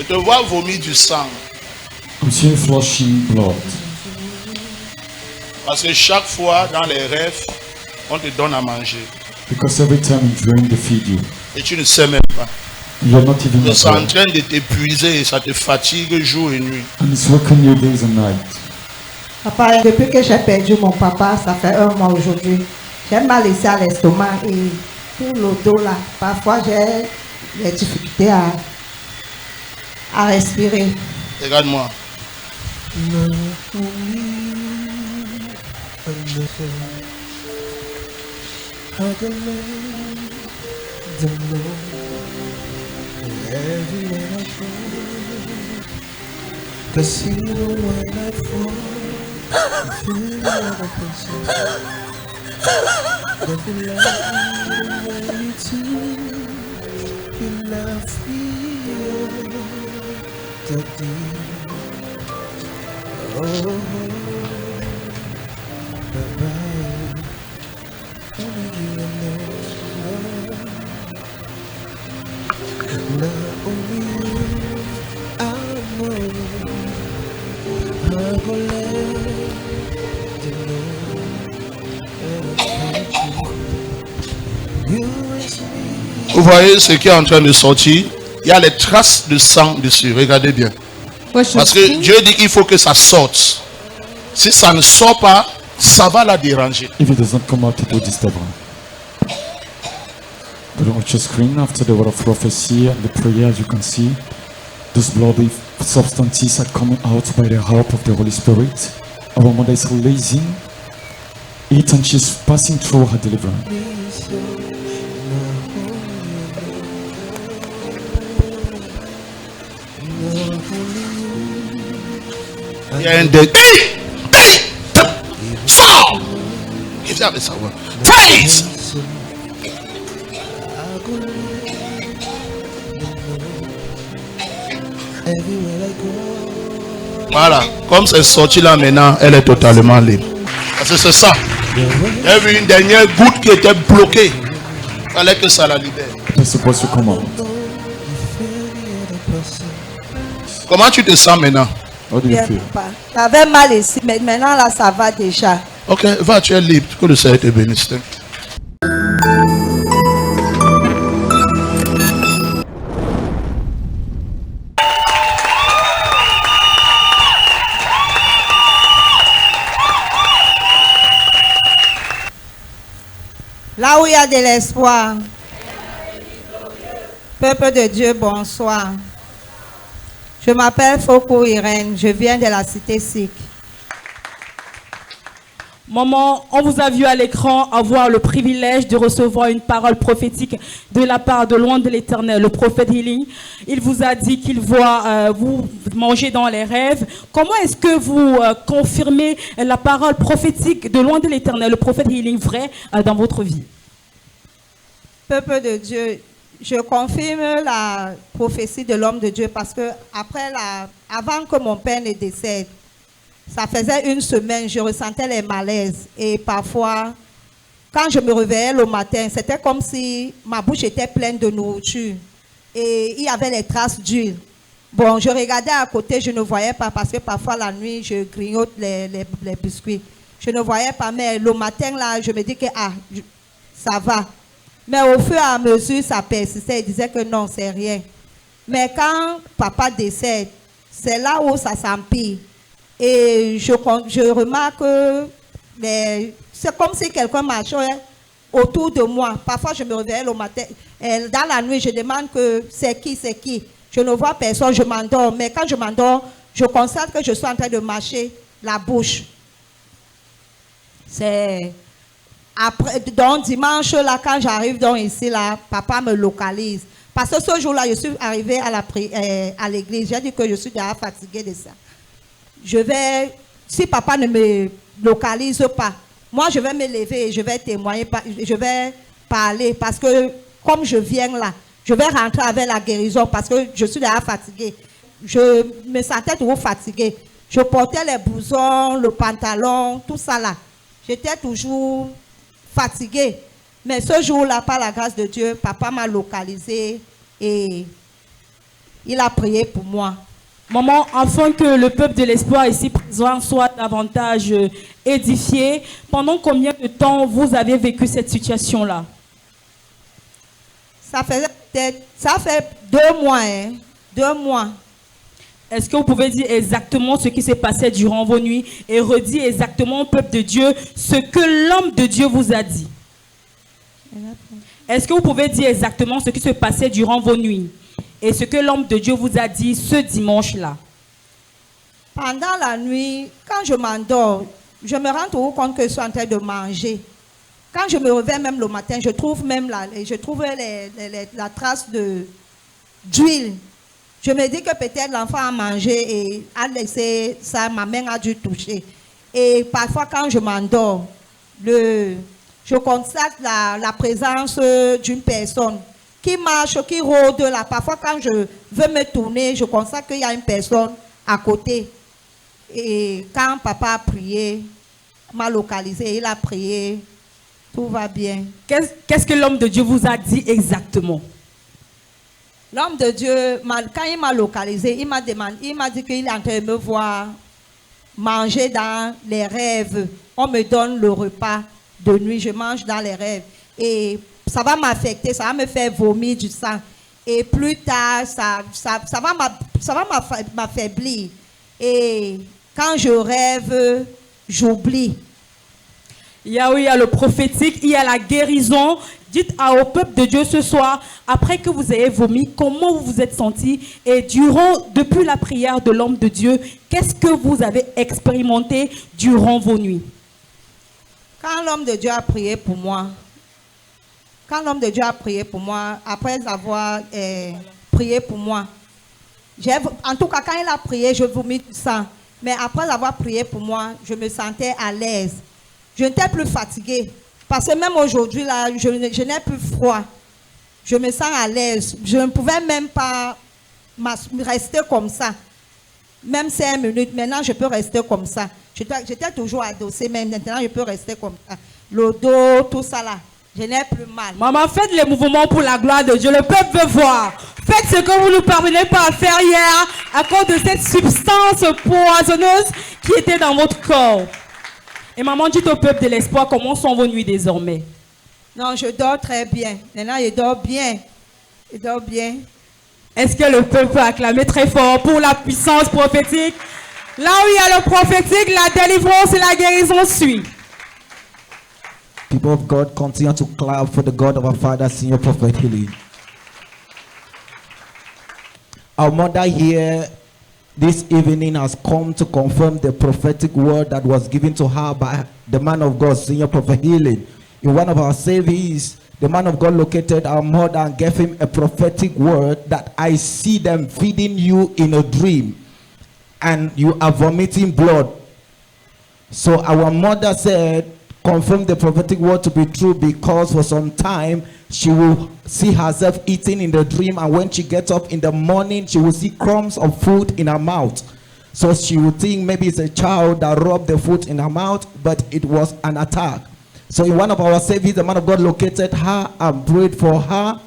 Je te vois vomir du sang. I'm seeing flushing blood. Parce que chaque fois dans les rêves, on te donne à manger. Because every time you drink, they feed you. Et tu ne sais même pas. You're not even C'est en aware. train de t'épuiser et ça te fatigue jour et nuit. And it's working you days and nights. Papa, depuis que j'ai perdu mon papa, ça fait 1 mois aujourd'hui. J'ai mal ici à l'estomac et tout le dos là. Parfois, j'ai des difficultés à respirer. Regarde-moi. Cause even when I fall, I feel the other person. Nothing like me to you love me the deep. Oh, bye-bye. Only you know. Not only you, I know. Vous voyez ce qui est en train de sortir? Il y a les traces de sang dessus. Regardez bien. Parce que Dieu dit qu'il faut que ça sorte. Si ça ne sort pas, ça va la déranger. If it does not come out, it will disturb her. But on your screen, after the word of prophecy and the prayer, as you can see, those bloody substances are coming out by the help of the Holy Spirit. Our mother is releasing it and she's passing through her deliverance. Il y a un dé. Sors! Give that the someone. Taste! Voilà, comme c'est sorti là maintenant, elle est totalement libre. Parce que c'est ça. Il y avait une dernière goutte qui était bloquée. Il fallait que ça la libère. It's supposed to come out. Comment tu te sens maintenant? How do you Bien, feel? papa. J'avais mal ici, mais maintenant là, ça va déjà. Ok, va, tu es libre. Que le Seigneur te bénisse. Là où il y a de l'espoir, peuple de Dieu, bonsoir. Je m'appelle Foko Irène, je viens de la cité sikh. Maman, on vous a vu à l'écran avoir le privilège de recevoir une parole prophétique de la part de Loin de l'Éternel, le prophète Healing. Il vous a dit qu'il voit vous manger dans les rêves. Comment est-ce que vous confirmez la parole prophétique de Loin de l'Éternel, le prophète Healing, vrai dans votre vie? Peuple de Dieu, je confirme la prophétie de l'homme de Dieu parce que avant que mon père ne décède, ça faisait 1 semaine, je ressentais les malaises. Et parfois, quand je me réveillais le matin, c'était comme si ma bouche était pleine de nourriture. Et il y avait les traces d'huile. Bon, je regardais à côté, je ne voyais pas parce que parfois la nuit, je grignote les biscuits. Je ne voyais pas, mais le matin, là, je me dis que ça va. Mais au fur et à mesure, ça persistait. Il disait que non, c'est rien. Mais quand papa décède, c'est là où ça s'empire. Et je remarque que c'est comme si quelqu'un marchait autour de moi. Parfois, je me réveille le matin. Et dans la nuit, je demande que c'est qui, c'est qui. Je ne vois personne, je m'endors. Mais quand je m'endors, je constate que je suis en train de marcher la bouche. C'est... Après, donc dimanche, là, quand j'arrive donc ici, là, papa me localise. Parce que ce jour-là, je suis arrivée à l'église. J'ai dit que je suis déjà fatiguée de ça. Si papa ne me localise pas, moi je vais me lever et je vais témoigner, je vais parler parce que comme je viens là, je vais rentrer avec la guérison parce que je suis déjà fatiguée. Je me sentais toujours fatiguée. Je portais les blousons, le pantalon, tout ça là. J'étais toujours fatiguée. Mais ce jour-là, par la grâce de Dieu, papa m'a localisée et il a prié pour moi. Maman, afin que le peuple de l'espoir ici présent soit davantage édifié, pendant combien de temps vous avez vécu cette situation-là? Ça fait 2 mois, hein, 2 mois. Est-ce que vous pouvez dire exactement ce qui s'est passé durant vos nuits et redire exactement au peuple de Dieu ce que l'homme de Dieu vous a dit? Est-ce que vous pouvez dire exactement ce qui se passait durant vos nuits et ce que l'homme de Dieu vous a dit ce dimanche-là? Pendant la nuit, quand je m'endors, je me rends toujours compte que je suis en train de manger. Quand je me réveille même le matin, je trouve même la trace d'huile. Je me dis que peut-être l'enfant a mangé et a laissé ça, ma main a dû toucher. Et parfois quand je m'endors, je constate la présence d'une personne qui marche, qui rôde là. Parfois quand je veux me tourner, je constate qu'il y a une personne à côté. Et quand papa a prié, m'a localisé, il a prié, tout va bien. Qu'est-ce que l'homme de Dieu vous a dit exactement? L'homme de Dieu, quand il m'a localisé, il m'a dit qu'il est en train de me voir manger dans les rêves. On me donne le repas de nuit, je mange dans les rêves. Et ça va m'affecter, ça va me faire vomir du sang. Et plus tard, ça va m'affaiblir. Et quand je rêve, j'oublie. Il y a le prophétique, il y a la guérison. Dites au peuple de Dieu ce soir, après que vous ayez vomi, comment vous vous êtes senti? Et depuis la prière de l'homme de Dieu, qu'est-ce que vous avez expérimenté durant vos nuits? Quand l'homme de Dieu a prié pour moi, après avoir prié pour moi, en tout cas quand il a prié, je vomis du sang. Mais après avoir prié pour moi, je me sentais à l'aise. Je n'étais plus fatiguée. Parce que même aujourd'hui, là, je n'ai plus froid. Je me sens à l'aise. Je ne pouvais même pas rester comme ça. Même 5 minutes. Maintenant, je peux rester comme ça. J'étais toujours adossée, mais maintenant, je peux rester comme ça. Le dos, tout ça là. Je n'ai plus mal. Maman, faites les mouvements pour la gloire de Dieu. Le peuple veut voir. Faites ce que vous ne parvenez pas à faire hier à cause de cette substance poisonneuse qui était dans votre corps. Et maman, dites au peuple de l'espoir comment sont vos nuits désormais. Non, je dors très bien. Maintenant, je dors bien. Je dors bien. Est-ce que le peuple peut acclamer très fort pour la puissance prophétique? Là où il y a le prophétique, la délivrance et la guérison suivent. People of God, continue to clap for the God of our Father, Senior Prophet Healing. Our mother here this evening has come to confirm the prophetic word that was given to her by the man of God, Senior Prophet Healing. In one of our services, the man of God located our mother and gave him a prophetic word that I see them feeding you in a dream and you are vomiting blood. So our mother said, confirm the prophetic word to be true, because for some time she will see herself eating in the dream, and when she gets up in the morning she will see crumbs of food in her mouth. So she would think maybe it's a child that rubbed the food in her mouth, but it was an attack. So in one of our services, the man of God located her and prayed for her,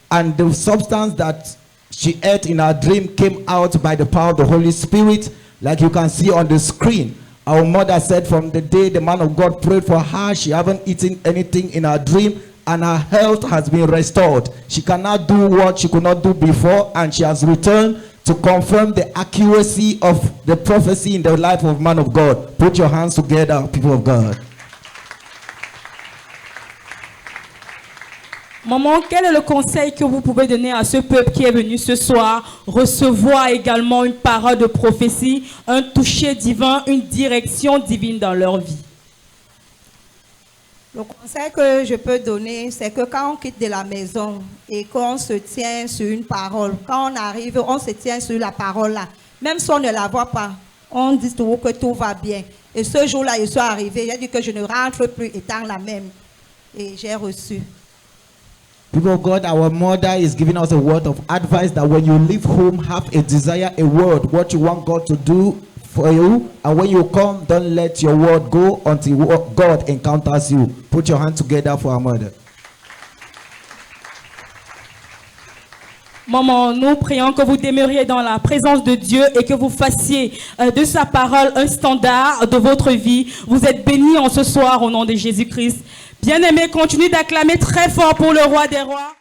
and the substance that she ate in her dream came out by the power of the Holy Spirit, like you can see on the screen. Our mother said from the day the man of God prayed for her, she haven't eaten anything in her dream, and her health has been restored. She cannot do what she could not do before, and she has returned to confirm the accuracy of the prophecy in the life of man of God. Put your hands together, people of God. Maman, quel est le conseil que vous pouvez donner à ce peuple qui est venu ce soir recevoir également une parole de prophétie, un toucher divin, une direction divine dans leur vie? Le conseil que je peux donner, c'est que quand on quitte de la maison et qu'on se tient sur une parole, quand on arrive, on se tient sur la parole là. Même si on ne la voit pas, on dit toujours que tout va bien. Et ce jour-là, je suis arrivé, j'ai dit que je ne rentre plus étant la même. Et j'ai reçu. People of God, our mother is giving us a word of advice that when you leave home, have a desire, a word, what you want God to do for you. And when you come, don't let your word go until God encounters you. Put your hand together for our mother. Maman, nous prions que vous demeuriez dans la présence de Dieu et que vous fassiez de sa parole un standard de votre vie. Vous êtes bénis en ce soir au nom de Jésus-Christ. Bien-aimés, continuez d'acclamer très fort pour le roi des rois.